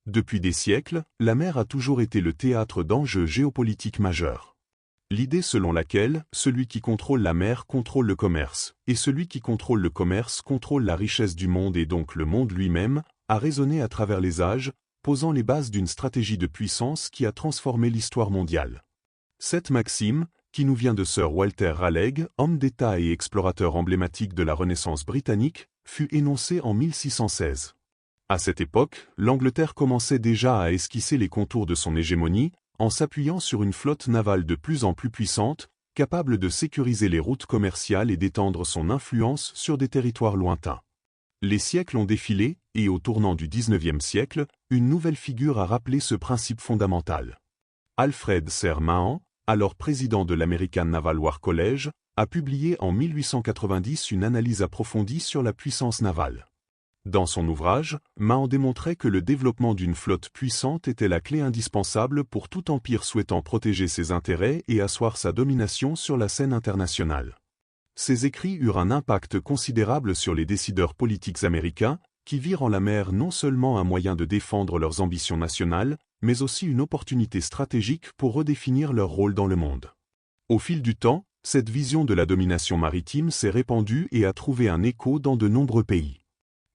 Depuis des siècles, la mer a toujours été le théâtre d'enjeux géopolitiques majeurs. L'idée selon laquelle celui qui contrôle la mer contrôle le commerce, et celui qui contrôle le commerce contrôle la richesse du monde et donc le monde lui-même, a résonné à travers les âges, posant les bases d'une stratégie de puissance qui a transformé l'histoire mondiale. Cette maxime, qui nous vient de Sir Walter Raleigh, homme d'État et explorateur emblématique de la Renaissance britannique, fut énoncée en 1616. À cette époque, l'Angleterre commençait déjà à esquisser les contours de son hégémonie, en s'appuyant sur une flotte navale de plus en plus puissante, capable de sécuriser les routes commerciales et d'étendre son influence sur des territoires lointains. Les siècles ont défilé, et au tournant du XIXe siècle, une nouvelle figure a rappelé ce principe fondamental. Alfred Sir Mahon, alors président de l'American Naval War College, a publié en 1890 une analyse approfondie sur la puissance navale. Dans son ouvrage, Mahon démontrait que le développement d'une flotte puissante était la clé indispensable pour tout empire souhaitant protéger ses intérêts et asseoir sa domination sur la scène internationale. Ses écrits eurent un impact considérable sur les décideurs politiques américains, qui virent en la mer non seulement un moyen de défendre leurs ambitions nationales, mais aussi une opportunité stratégique pour redéfinir leur rôle dans le monde. Au fil du temps, cette vision de la domination maritime s'est répandue et a trouvé un écho dans de nombreux pays.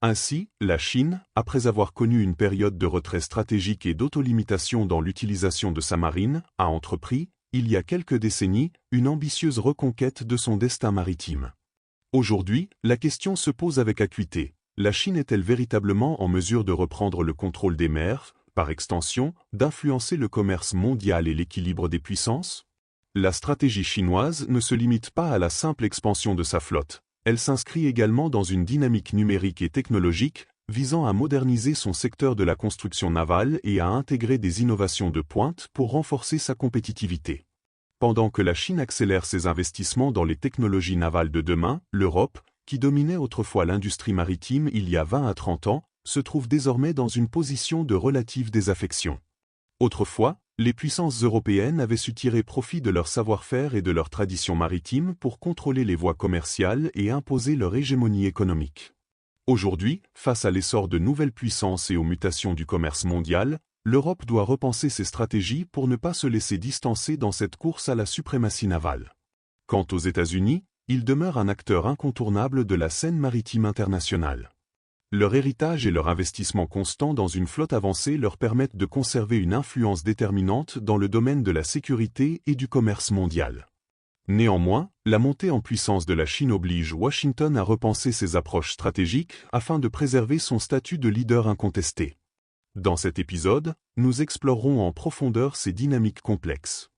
Ainsi, la Chine, après avoir connu une période de retrait stratégique et d'autolimitation dans l'utilisation de sa marine, a entrepris, il y a quelques décennies, une ambitieuse reconquête de son destin maritime. Aujourd'hui, la question se pose avec acuité. La Chine est-elle véritablement en mesure de reprendre le contrôle des mers, par extension, d'influencer le commerce mondial et l'équilibre des puissances? La stratégie chinoise ne se limite pas à la simple expansion de sa flotte. Elle s'inscrit également dans une dynamique numérique et technologique, visant à moderniser son secteur de la construction navale et à intégrer des innovations de pointe pour renforcer sa compétitivité. Pendant que la Chine accélère ses investissements dans les technologies navales de demain, l'Europe, qui dominait autrefois l'industrie maritime il y a 20 à 30 ans, se trouve désormais dans une position de relative désaffection. Autrefois, les puissances européennes avaient su tirer profit de leur savoir-faire et de leur tradition maritime pour contrôler les voies commerciales et imposer leur hégémonie économique. Aujourd'hui, face à l'essor de nouvelles puissances et aux mutations du commerce mondial, l'Europe doit repenser ses stratégies pour ne pas se laisser distancer dans cette course à la suprématie navale. Quant aux États-Unis, ils demeurent un acteur incontournable de la scène maritime internationale. Leur héritage et leur investissement constant dans une flotte avancée leur permettent de conserver une influence déterminante dans le domaine de la sécurité et du commerce mondial. Néanmoins, la montée en puissance de la Chine oblige Washington à repenser ses approches stratégiques afin de préserver son statut de leader incontesté. Dans cet épisode, nous explorerons en profondeur ces dynamiques complexes.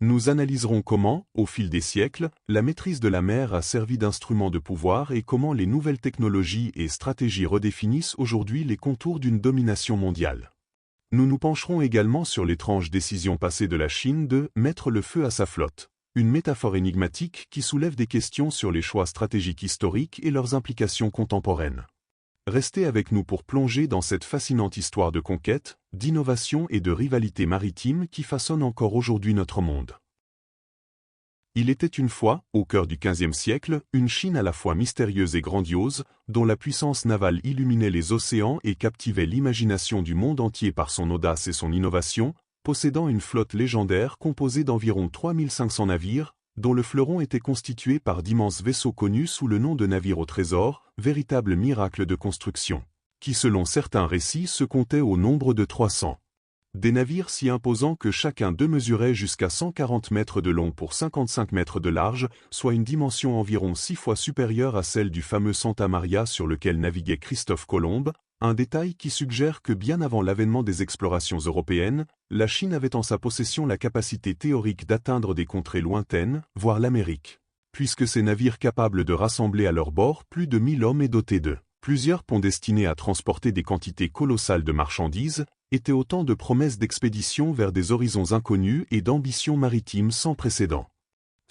Nous analyserons comment, au fil des siècles, la maîtrise de la mer a servi d'instrument de pouvoir et comment les nouvelles technologies et stratégies redéfinissent aujourd'hui les contours d'une domination mondiale. Nous nous pencherons également sur l'étrange décision passée de la Chine de « mettre le feu à sa flotte », une métaphore énigmatique qui soulève des questions sur les choix stratégiques historiques et leurs implications contemporaines. Restez avec nous pour plonger dans cette fascinante histoire de conquête, d'innovation et de rivalité maritime qui façonne encore aujourd'hui notre monde. Il était une fois, au cœur du XVe siècle, une Chine à la fois mystérieuse et grandiose, dont la puissance navale illuminait les océans et captivait l'imagination du monde entier par son audace et son innovation, possédant une flotte légendaire composée d'environ 3500 navires, dont le fleuron était constitué par d'immenses vaisseaux connus sous le nom de navires au trésor, véritable miracle de construction, qui selon certains récits se comptait au nombre de 300. Des navires si imposants que chacun d'eux mesurait jusqu'à 140 mètres de long pour 55 mètres de large, soit une dimension environ 6 fois supérieure à celle du fameux Santa Maria sur lequel naviguait Christophe Colomb, un détail qui suggère que bien avant l'avènement des explorations européennes, la Chine avait en sa possession la capacité théorique d'atteindre des contrées lointaines, voire l'Amérique, puisque ces navires capables de rassembler à leur bord plus de 1000 hommes et dotés de plusieurs ponts destinés à transporter des quantités colossales de marchandises, étaient autant de promesses d'expédition vers des horizons inconnus et d'ambitions maritimes sans précédent.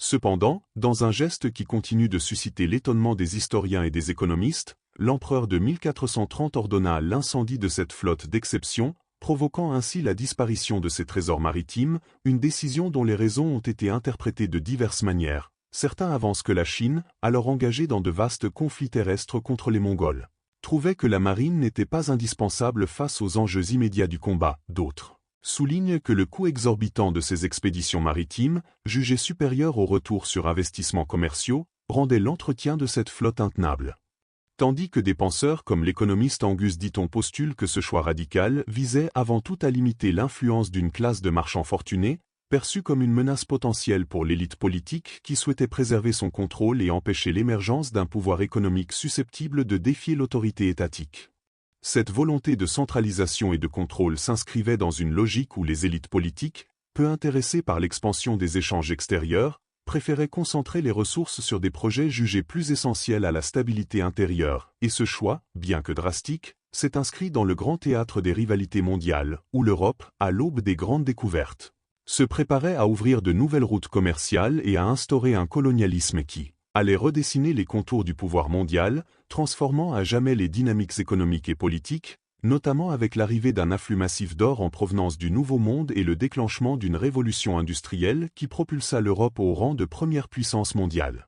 Cependant, dans un geste qui continue de susciter l'étonnement des historiens et des économistes, l'empereur de 1430 ordonna l'incendie de cette flotte d'exception, provoquant ainsi la disparition de ses trésors maritimes, une décision dont les raisons ont été interprétées de diverses manières. Certains avancent que la Chine, alors engagée dans de vastes conflits terrestres contre les Mongols, trouvaient que la marine n'était pas indispensable face aux enjeux immédiats du combat. D'autres soulignent que le coût exorbitant de ces expéditions maritimes, jugé supérieur au retour sur investissements commerciaux, rendait l'entretien de cette flotte intenable. Tandis que des penseurs comme l'économiste Angus Deaton postulent que ce choix radical visait avant tout à limiter l'influence d'une classe de marchands fortunés, perçue comme une menace potentielle pour l'élite politique qui souhaitait préserver son contrôle et empêcher l'émergence d'un pouvoir économique susceptible de défier l'autorité étatique. Cette volonté de centralisation et de contrôle s'inscrivait dans une logique où les élites politiques, peu intéressées par l'expansion des échanges extérieurs, préféraient concentrer les ressources sur des projets jugés plus essentiels à la stabilité intérieure, et ce choix, bien que drastique, s'est inscrit dans le grand théâtre des rivalités mondiales, où l'Europe, à l'aube des grandes découvertes, se préparait à ouvrir de nouvelles routes commerciales et à instaurer un colonialisme qui allait redessiner les contours du pouvoir mondial, transformant à jamais les dynamiques économiques et politiques, notamment avec l'arrivée d'un afflux massif d'or en provenance du Nouveau Monde et le déclenchement d'une révolution industrielle qui propulsa l'Europe au rang de première puissance mondiale.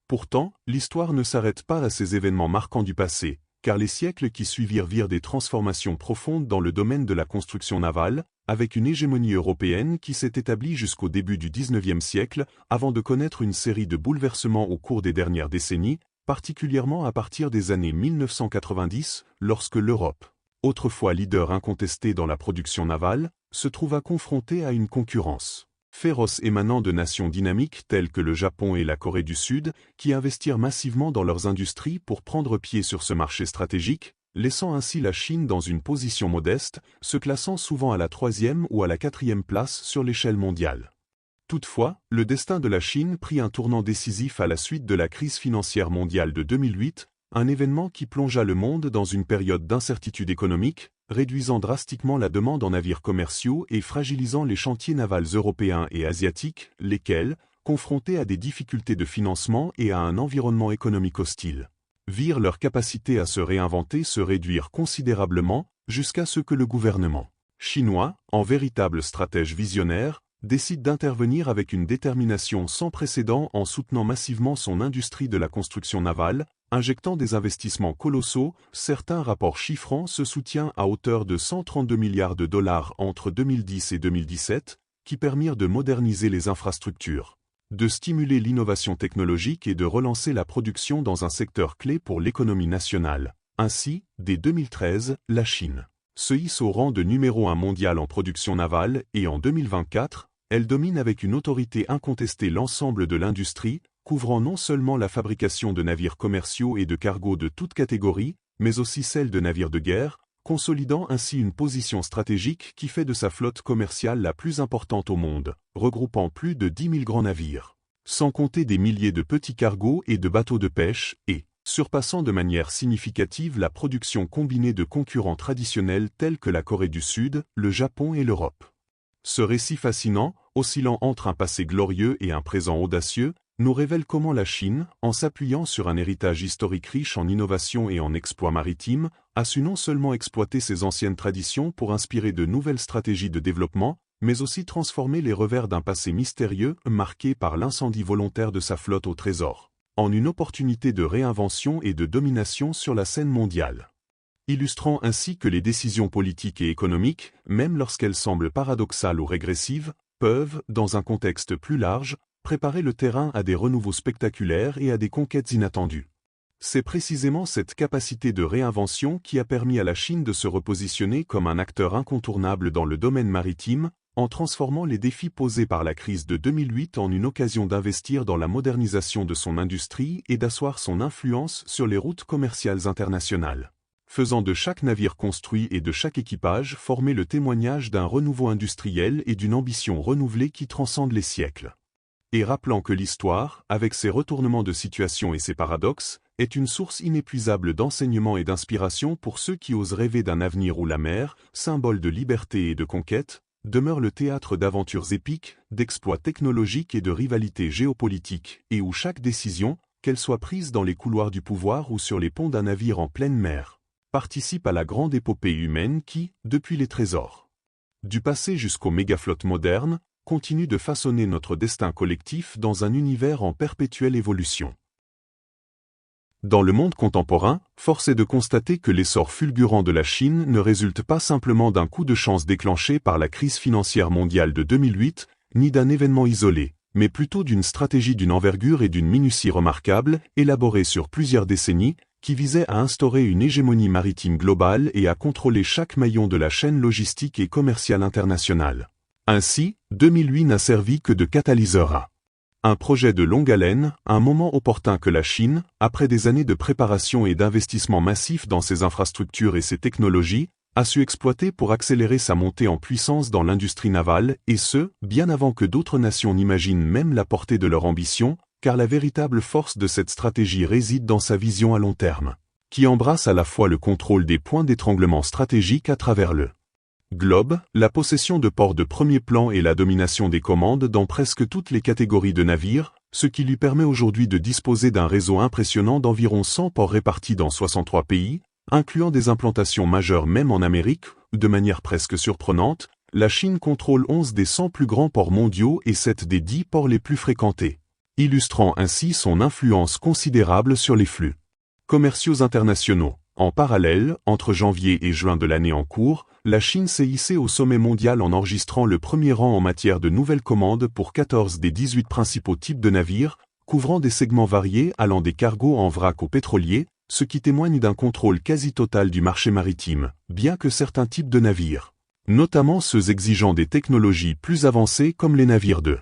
Pourtant, l'histoire ne s'arrête pas à ces événements marquants du passé, car les siècles qui suivirent virent des transformations profondes dans le domaine de la construction navale, avec une hégémonie européenne qui s'est établie jusqu'au début du XIXe siècle, avant de connaître une série de bouleversements au cours des dernières décennies, particulièrement à partir des années 1990, lorsque l'Europe, autrefois leader incontesté dans la production navale, se trouva confrontée à une concurrence féroce émanant de nations dynamiques telles que le Japon et la Corée du Sud, qui investirent massivement dans leurs industries pour prendre pied sur ce marché stratégique, laissant ainsi la Chine dans une position modeste, se classant souvent à la 3e ou à la 4e place sur l'échelle mondiale. Toutefois, le destin de la Chine prit un tournant décisif à la suite de la crise financière mondiale de 2008, un événement qui plongea le monde dans une période d'incertitude économique, réduisant drastiquement la demande en navires commerciaux et fragilisant les chantiers navals européens et asiatiques, lesquels, confrontés à des difficultés de financement et à un environnement économique hostile, virent leur capacité à se réinventer se réduire considérablement, jusqu'à ce que le gouvernement chinois, en véritable stratège visionnaire, décide d'intervenir avec une détermination sans précédent en soutenant massivement son industrie de la construction navale, injectant des investissements colossaux, certains rapports chiffrant ce soutien à hauteur de 132 milliards de dollars entre 2010 et 2017, qui permirent de moderniser les infrastructures, de stimuler l'innovation technologique et de relancer la production dans un secteur clé pour l'économie nationale. Ainsi, dès 2013, la Chine se hisse au rang de numéro 1 mondial en production navale et en 2024, elle domine avec une autorité incontestée l'ensemble de l'industrie, couvrant non seulement la fabrication de navires commerciaux et de cargos de toutes catégories, mais aussi celle de navires de guerre, consolidant ainsi une position stratégique qui fait de sa flotte commerciale la plus importante au monde, regroupant plus de 10 000 grands navires, sans compter des milliers de petits cargos et de bateaux de pêche, et surpassant de manière significative la production combinée de concurrents traditionnels tels que la Corée du Sud, le Japon et l'Europe. Ce récit fascinant, oscillant entre un passé glorieux et un présent audacieux, nous révèle comment la Chine, en s'appuyant sur un héritage historique riche en innovation et en exploits maritimes, a su non seulement exploiter ses anciennes traditions pour inspirer de nouvelles stratégies de développement, mais aussi transformer les revers d'un passé mystérieux marqué par l'incendie volontaire de sa flotte au trésor, en une opportunité de réinvention et de domination sur la scène mondiale. Illustrant ainsi que les décisions politiques et économiques, même lorsqu'elles semblent paradoxales ou régressives, peuvent, dans un contexte plus large, préparer le terrain à des renouveaux spectaculaires et à des conquêtes inattendues. C'est précisément cette capacité de réinvention qui a permis à la Chine de se repositionner comme un acteur incontournable dans le domaine maritime, en transformant les défis posés par la crise de 2008 en une occasion d'investir dans la modernisation de son industrie et d'asseoir son influence sur les routes commerciales internationales, faisant de chaque navire construit et de chaque équipage former le témoignage d'un renouveau industriel et d'une ambition renouvelée qui transcende les siècles. Et rappelant que l'histoire, avec ses retournements de situation et ses paradoxes, est une source inépuisable d'enseignement et d'inspiration pour ceux qui osent rêver d'un avenir où la mer, symbole de liberté et de conquête, demeure le théâtre d'aventures épiques, d'exploits technologiques et de rivalités géopolitiques, et où chaque décision, qu'elle soit prise dans les couloirs du pouvoir ou sur les ponts d'un navire en pleine mer, participe à la grande épopée humaine qui, depuis les trésors du passé jusqu'aux mégaflottes modernes, continue de façonner notre destin collectif dans un univers en perpétuelle évolution. Dans le monde contemporain, force est de constater que l'essor fulgurant de la Chine ne résulte pas simplement d'un coup de chance déclenché par la crise financière mondiale de 2008, ni d'un événement isolé, mais plutôt d'une stratégie d'une envergure et d'une minutie remarquable, élaborée sur plusieurs décennies, qui visait à instaurer une hégémonie maritime globale et à contrôler chaque maillon de la chaîne logistique et commerciale internationale. Ainsi, 2008 n'a servi que de catalyseur à un projet de longue haleine, un moment opportun que la Chine, après des années de préparation et d'investissement massif dans ses infrastructures et ses technologies, a su exploiter pour accélérer sa montée en puissance dans l'industrie navale, et ce, bien avant que d'autres nations n'imaginent même la portée de leur ambition, car la véritable force de cette stratégie réside dans sa vision à long terme, qui embrasse à la fois le contrôle des points d'étranglement stratégiques à travers le globe, la possession de ports de premier plan et la domination des commandes dans presque toutes les catégories de navires, ce qui lui permet aujourd'hui de disposer d'un réseau impressionnant d'environ 100 ports répartis dans 63 pays, incluant des implantations majeures même en Amérique, où de manière presque surprenante, la Chine contrôle 11 des 100 plus grands ports mondiaux et 7 des 10 ports les plus fréquentés, illustrant ainsi son influence considérable sur les flux commerciaux internationaux. En parallèle, entre janvier et juin de l'année en cours, la Chine s'est hissée au sommet mondial en enregistrant le premier rang en matière de nouvelles commandes pour 14 des 18 principaux types de navires, couvrant des segments variés allant des cargos en vrac aux pétroliers, ce qui témoigne d'un contrôle quasi total du marché maritime, bien que certains types de navires, notamment ceux exigeant des technologies plus avancées comme les navires de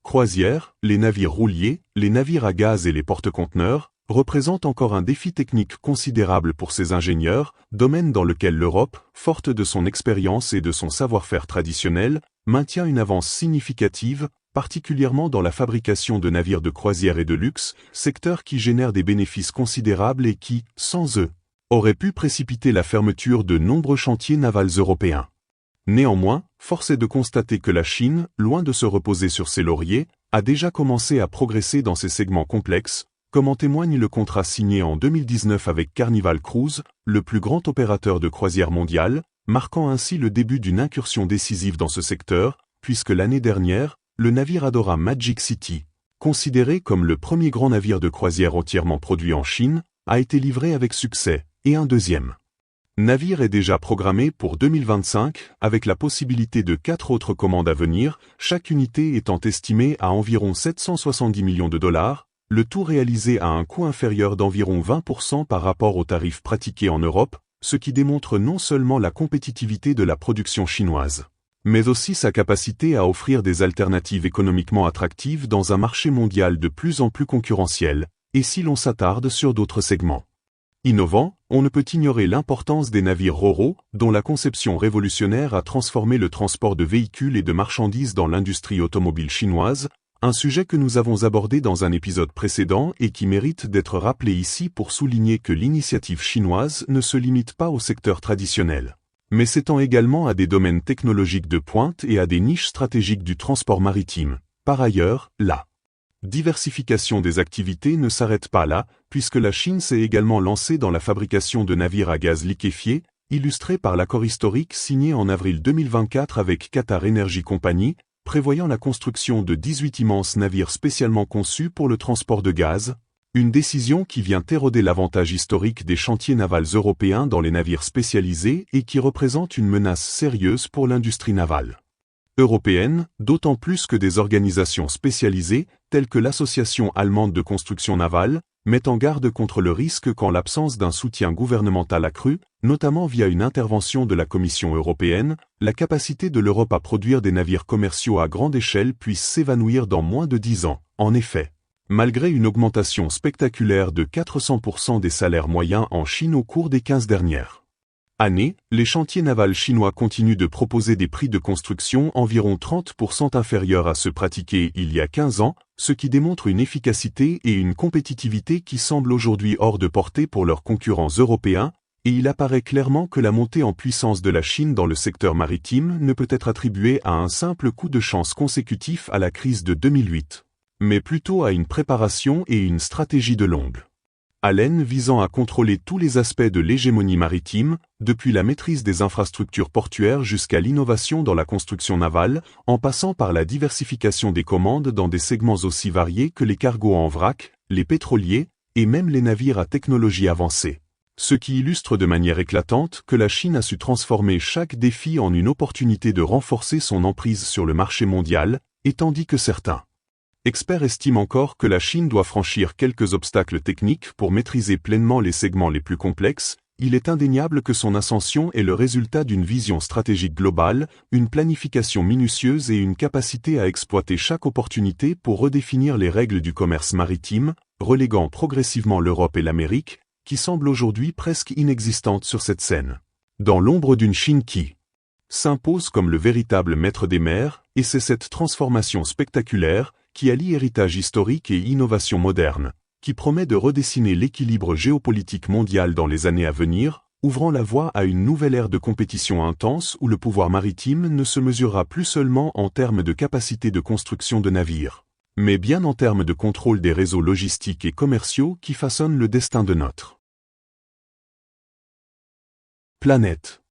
croisière, les navires rouliers, les navires à gaz et les porte-conteneurs, représente encore un défi technique considérable pour ses ingénieurs, domaine dans lequel l'Europe, forte de son expérience et de son savoir-faire traditionnel, maintient une avance significative, particulièrement dans la fabrication de navires de croisière et de luxe, secteur qui génère des bénéfices considérables et qui, sans eux, aurait pu précipiter la fermeture de nombreux chantiers navals européens. Néanmoins, force est de constater que la Chine, loin de se reposer sur ses lauriers, a déjà commencé à progresser dans ces segments complexes, comme en témoigne le contrat signé en 2019 avec Carnival Cruise, le plus grand opérateur de croisière mondial, marquant ainsi le début d'une incursion décisive dans ce secteur, puisque l'année dernière, le navire Adora Magic City, considéré comme le premier grand navire de croisière entièrement produit en Chine, a été livré avec succès, et un deuxième navire est déjà programmé pour 2025, avec la possibilité de 4 autres commandes à venir, chaque unité étant estimée à environ 770 millions de dollars, le tout réalisé à un coût inférieur d'environ 20% par rapport aux tarifs pratiqués en Europe, ce qui démontre non seulement la compétitivité de la production chinoise, mais aussi sa capacité à offrir des alternatives économiquement attractives dans un marché mondial de plus en plus concurrentiel, et si l'on s'attarde sur d'autres segments innovants, on ne peut ignorer l'importance des navires ro-ro, dont la conception révolutionnaire a transformé le transport de véhicules et de marchandises dans l'industrie automobile chinoise, un sujet que nous avons abordé dans un épisode précédent et qui mérite d'être rappelé ici pour souligner que l'initiative chinoise ne se limite pas au secteur traditionnel, mais s'étend également à des domaines technologiques de pointe et à des niches stratégiques du transport maritime. Par ailleurs, la diversification des activités ne s'arrête pas là, puisque la Chine s'est également lancée dans la fabrication de navires à gaz liquéfié, illustré par l'accord historique signé en avril 2024 avec Qatar Energy Company, prévoyant la construction de 18 immenses navires spécialement conçus pour le transport de gaz, une décision qui vient éroder l'avantage historique des chantiers navals européens dans les navires spécialisés et qui représente une menace sérieuse pour l'industrie navale européenne, d'autant plus que des organisations spécialisées, telles que l'Association allemande de construction navale, mettent en garde contre le risque qu'en l'absence d'un soutien gouvernemental accru, notamment via une intervention de la Commission européenne, la capacité de l'Europe à produire des navires commerciaux à grande échelle puisse s'évanouir dans moins de 10 ans. En effet, malgré une augmentation spectaculaire de 400% des salaires moyens en Chine au cours des 15 dernières années, les chantiers navals chinois continuent de proposer des prix de construction environ 30% inférieurs à ceux pratiqués il y a 15 ans, ce qui démontre une efficacité et une compétitivité qui semblent aujourd'hui hors de portée pour leurs concurrents européens, et il apparaît clairement que la montée en puissance de la Chine dans le secteur maritime ne peut être attribuée à un simple coup de chance consécutif à la crise de 2008, mais plutôt à une préparation et une stratégie de longue haleine visant à contrôler tous les aspects de l'hégémonie maritime, depuis la maîtrise des infrastructures portuaires jusqu'à l'innovation dans la construction navale, en passant par la diversification des commandes dans des segments aussi variés que les cargos en vrac, les pétroliers, et même les navires à technologie avancée. Ce qui illustre de manière éclatante que la Chine a su transformer chaque défi en une opportunité de renforcer son emprise sur le marché mondial, et tandis que certains experts estiment encore que la Chine doit franchir quelques obstacles techniques pour maîtriser pleinement les segments les plus complexes, il est indéniable que son ascension est le résultat d'une vision stratégique globale, une planification minutieuse et une capacité à exploiter chaque opportunité pour redéfinir les règles du commerce maritime, reléguant progressivement l'Europe et l'Amérique, qui semblent aujourd'hui presque inexistantes sur cette scène. Dans l'ombre d'une Chine qui s'impose comme le véritable maître des mers, et c'est cette transformation spectaculaire, qui allie héritage historique et innovation moderne, qui promet de redessiner l'équilibre géopolitique mondial dans les années à venir, ouvrant la voie à une nouvelle ère de compétition intense où le pouvoir maritime ne se mesurera plus seulement en termes de capacité de construction de navires, mais bien en termes de contrôle des réseaux logistiques et commerciaux qui façonnent le destin de notre planète.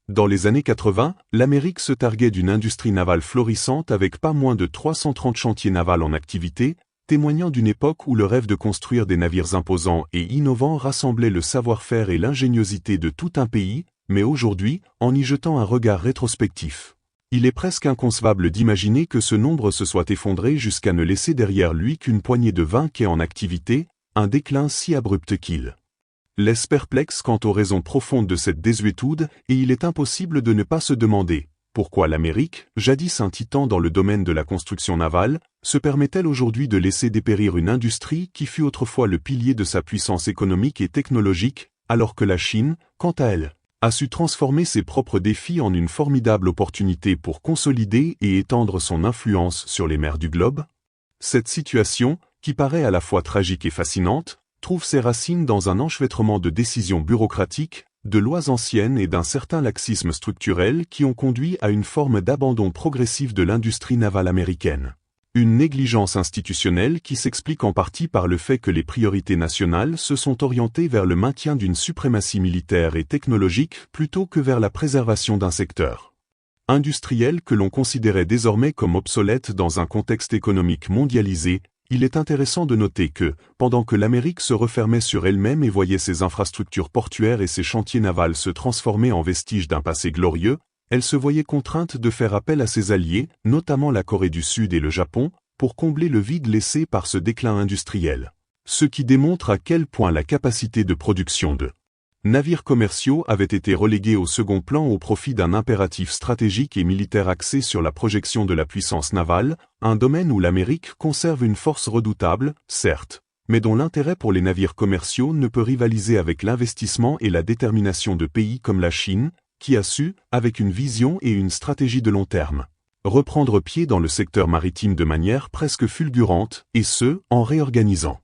Dans les années 80, l'Amérique se targuait d'une industrie navale florissante avec pas moins de 330 chantiers navals en activité, témoignant d'une époque où le rêve de construire des navires imposants et innovants rassemblait le savoir-faire et l'ingéniosité de tout un pays, mais aujourd'hui, en y jetant un regard rétrospectif, il est presque inconcevable d'imaginer que ce nombre se soit effondré jusqu'à ne laisser derrière lui qu'une poignée de 20 quais en activité, un déclin si abrupt qu'il laisse perplexe quant aux raisons profondes de cette désuétude, et il est impossible de ne pas se demander pourquoi l'Amérique, jadis un titan dans le domaine de la construction navale, se permet-elle aujourd'hui de laisser dépérir une industrie qui fut autrefois le pilier de sa puissance économique et technologique, alors que la Chine, quant à elle, a su transformer ses propres défis en une formidable opportunité pour consolider et étendre son influence sur les mers du globe? Cette situation, qui paraît à la fois tragique et fascinante, trouve ses racines dans un enchevêtrement de décisions bureaucratiques, de lois anciennes et d'un certain laxisme structurel qui ont conduit à une forme d'abandon progressif de l'industrie navale américaine. Une négligence institutionnelle qui s'explique en partie par le fait que les priorités nationales se sont orientées vers le maintien d'une suprématie militaire et technologique plutôt que vers la préservation d'un secteur industriel que l'on considérait désormais comme obsolète dans un contexte économique mondialisé. Il est intéressant de noter que, pendant que l'Amérique se refermait sur elle-même et voyait ses infrastructures portuaires et ses chantiers navals se transformer en vestiges d'un passé glorieux, elle se voyait contrainte de faire appel à ses alliés, notamment la Corée du Sud et le Japon, pour combler le vide laissé par ce déclin industriel. Ce qui démontre à quel point la capacité de production de navires commerciaux avait été reléguée au second plan au profit d'un impératif stratégique et militaire axé sur la projection de la puissance navale, un domaine où l'Amérique conserve une force redoutable, certes, mais dont l'intérêt pour les navires commerciaux ne peut rivaliser avec l'investissement et la détermination de pays comme la Chine, qui a su, avec une vision et une stratégie de long terme, reprendre pied dans le secteur maritime de manière presque fulgurante, et ce, en réorganisant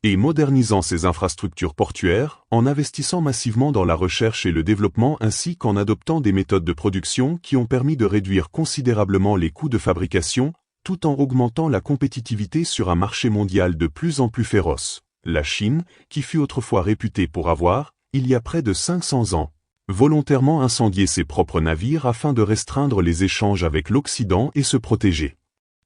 et modernisant ses infrastructures portuaires, en investissant massivement dans la recherche et le développement ainsi qu'en adoptant des méthodes de production qui ont permis de réduire considérablement les coûts de fabrication, tout en augmentant la compétitivité sur un marché mondial de plus en plus féroce. La Chine, qui fut autrefois réputée pour avoir, il y a près de 500 ans, volontairement incendié ses propres navires afin de restreindre les échanges avec l'Occident et se protéger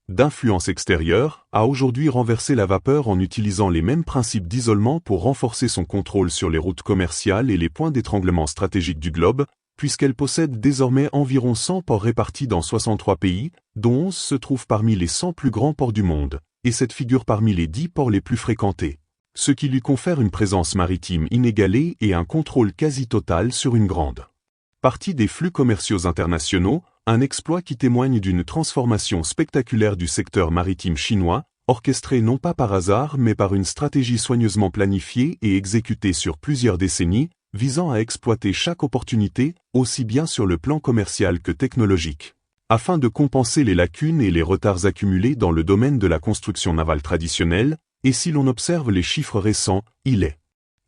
d'influence extérieure, a aujourd'hui renversé la vapeur en utilisant les mêmes principes d'isolement pour renforcer son contrôle sur les routes commerciales et les points d'étranglement stratégiques du globe, puisqu'elle possède désormais environ 100 ports répartis dans 63 pays, dont 11 se trouvent parmi les 100 plus grands ports du monde, et cette figure parmi les 10 ports les plus fréquentés, ce qui lui confère une présence maritime inégalée et un contrôle quasi total sur une grande partie des flux commerciaux internationaux, un exploit qui témoigne d'une transformation spectaculaire du secteur maritime chinois, orchestrée non pas par hasard mais par une stratégie soigneusement planifiée et exécutée sur plusieurs décennies, visant à exploiter chaque opportunité, aussi bien sur le plan commercial que technologique, afin de compenser les lacunes et les retards accumulés dans le domaine de la construction navale traditionnelle, et si l'on observe les chiffres récents, il est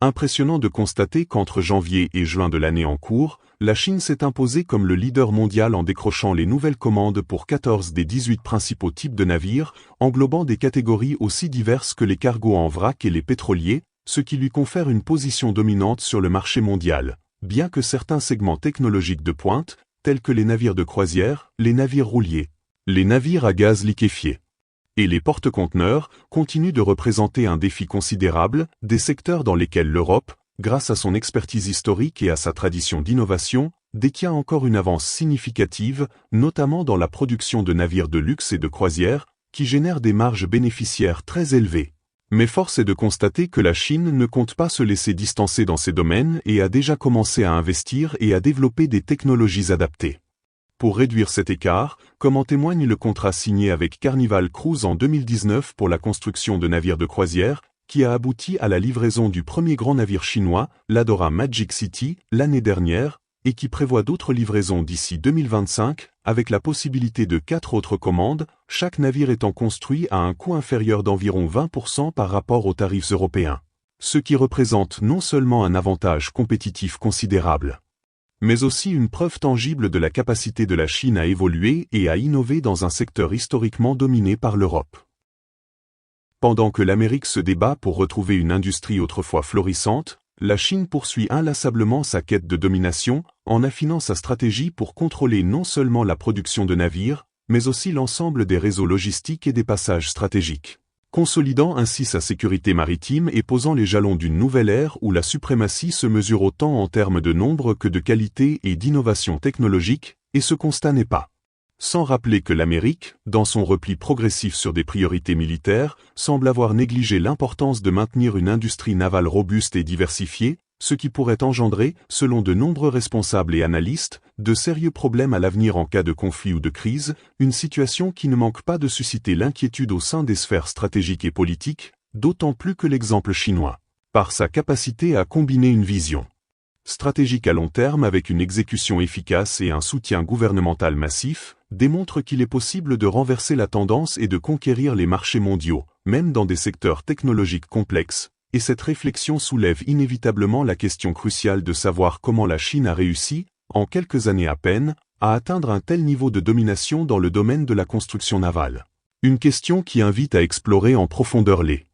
impressionnant de constater qu'entre janvier et juin de l'année en cours, la Chine s'est imposée comme le leader mondial en décrochant les nouvelles commandes pour 14 des 18 principaux types de navires, englobant des catégories aussi diverses que les cargos en vrac et les pétroliers, ce qui lui confère une position dominante sur le marché mondial, bien que certains segments technologiques de pointe, tels que les navires de croisière, les navires rouliers, les navires à gaz liquéfié Et les porte-conteneurs continuent de représenter un défi considérable, des secteurs dans lesquels l'Europe, grâce à son expertise historique et à sa tradition d'innovation, détient encore une avance significative, notamment dans la production de navires de luxe et de croisière, qui génèrent des marges bénéficiaires très élevées. Mais force est de constater que la Chine ne compte pas se laisser distancer dans ces domaines et a déjà commencé à investir et à développer des technologies adaptées. Pour réduire cet écart, comme en témoigne le contrat signé avec Carnival Cruise en 2019 pour la construction de navires de croisière, qui a abouti à la livraison du premier grand navire chinois, l'Adora Magic City, l'année dernière, et qui prévoit d'autres livraisons d'ici 2025, avec la possibilité de 4 autres commandes, chaque navire étant construit à un coût inférieur d'environ 20% par rapport aux tarifs européens. Ce qui représente non seulement un avantage compétitif considérable, mais aussi une preuve tangible de la capacité de la Chine à évoluer et à innover dans un secteur historiquement dominé par l'Europe. Pendant que l'Amérique se débat pour retrouver une industrie autrefois florissante, la Chine poursuit inlassablement sa quête de domination, en affinant sa stratégie pour contrôler non seulement la production de navires, mais aussi l'ensemble des réseaux logistiques et des passages stratégiques, consolidant ainsi sa sécurité maritime et posant les jalons d'une nouvelle ère où la suprématie se mesure autant en termes de nombre que de qualité et d'innovation technologique, et ce constat n'est pas sans rappeler que l'Amérique, dans son repli progressif sur des priorités militaires, semble avoir négligé l'importance de maintenir une industrie navale robuste et diversifiée, ce qui pourrait engendrer, selon de nombreux responsables et analystes, de sérieux problèmes à l'avenir en cas de conflit ou de crise, une situation qui ne manque pas de susciter l'inquiétude au sein des sphères stratégiques et politiques, d'autant plus que l'exemple chinois, par sa capacité à combiner une vision stratégique à long terme avec une exécution efficace et un soutien gouvernemental massif, démontre qu'il est possible de renverser la tendance et de conquérir les marchés mondiaux, même dans des secteurs technologiques complexes, et cette réflexion soulève inévitablement la question cruciale de savoir comment la Chine a réussi, en quelques années à peine, à atteindre un tel niveau de domination dans le domaine de la construction navale. Une question qui invite à explorer en profondeur les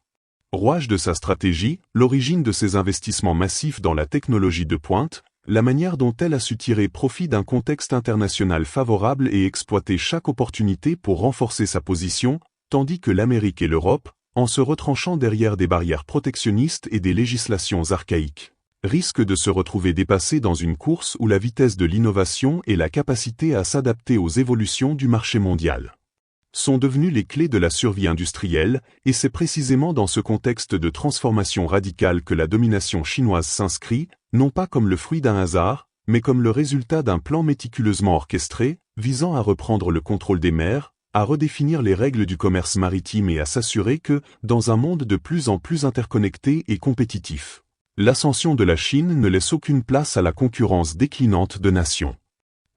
rouages de sa stratégie, l'origine de ses investissements massifs dans la technologie de pointe, la manière dont elle a su tirer profit d'un contexte international favorable et exploiter chaque opportunité pour renforcer sa position, tandis que l'Amérique et l'Europe, en se retranchant derrière des barrières protectionnistes et des législations archaïques, risquent de se retrouver dépassés dans une course où la vitesse de l'innovation et la capacité à s'adapter aux évolutions du marché mondial sont devenues les clés de la survie industrielle, et c'est précisément dans ce contexte de transformation radicale que la domination chinoise s'inscrit, non pas comme le fruit d'un hasard, mais comme le résultat d'un plan méticuleusement orchestré, visant à reprendre le contrôle des mers, à redéfinir les règles du commerce maritime et à s'assurer que, dans un monde de plus en plus interconnecté et compétitif, l'ascension de la Chine ne laisse aucune place à la concurrence déclinante de nations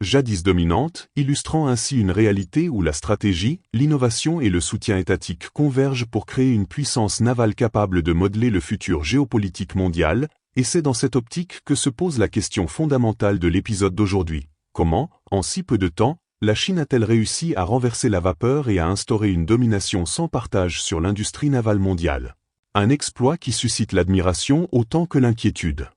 jadis dominante, illustrant ainsi une réalité où la stratégie, l'innovation et le soutien étatique convergent pour créer une puissance navale capable de modeler le futur géopolitique mondial, et c'est dans cette optique que se pose la question fondamentale de l'épisode d'aujourd'hui. Comment, en si peu de temps, la Chine a-t-elle réussi à renverser la vapeur et à instaurer une domination sans partage sur l'industrie navale mondiale? Un exploit qui suscite l'admiration autant que l'inquiétude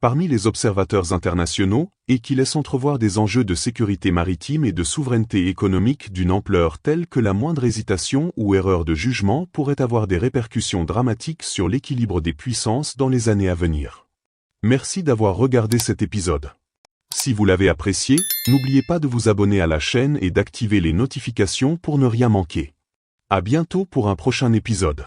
parmi les observateurs internationaux, et qui laisse entrevoir des enjeux de sécurité maritime et de souveraineté économique d'une ampleur telle que la moindre hésitation ou erreur de jugement pourrait avoir des répercussions dramatiques sur l'équilibre des puissances dans les années à venir. Merci d'avoir regardé cet épisode. Si vous l'avez apprécié, n'oubliez pas de vous abonner à la chaîne et d'activer les notifications pour ne rien manquer. À bientôt pour un prochain épisode.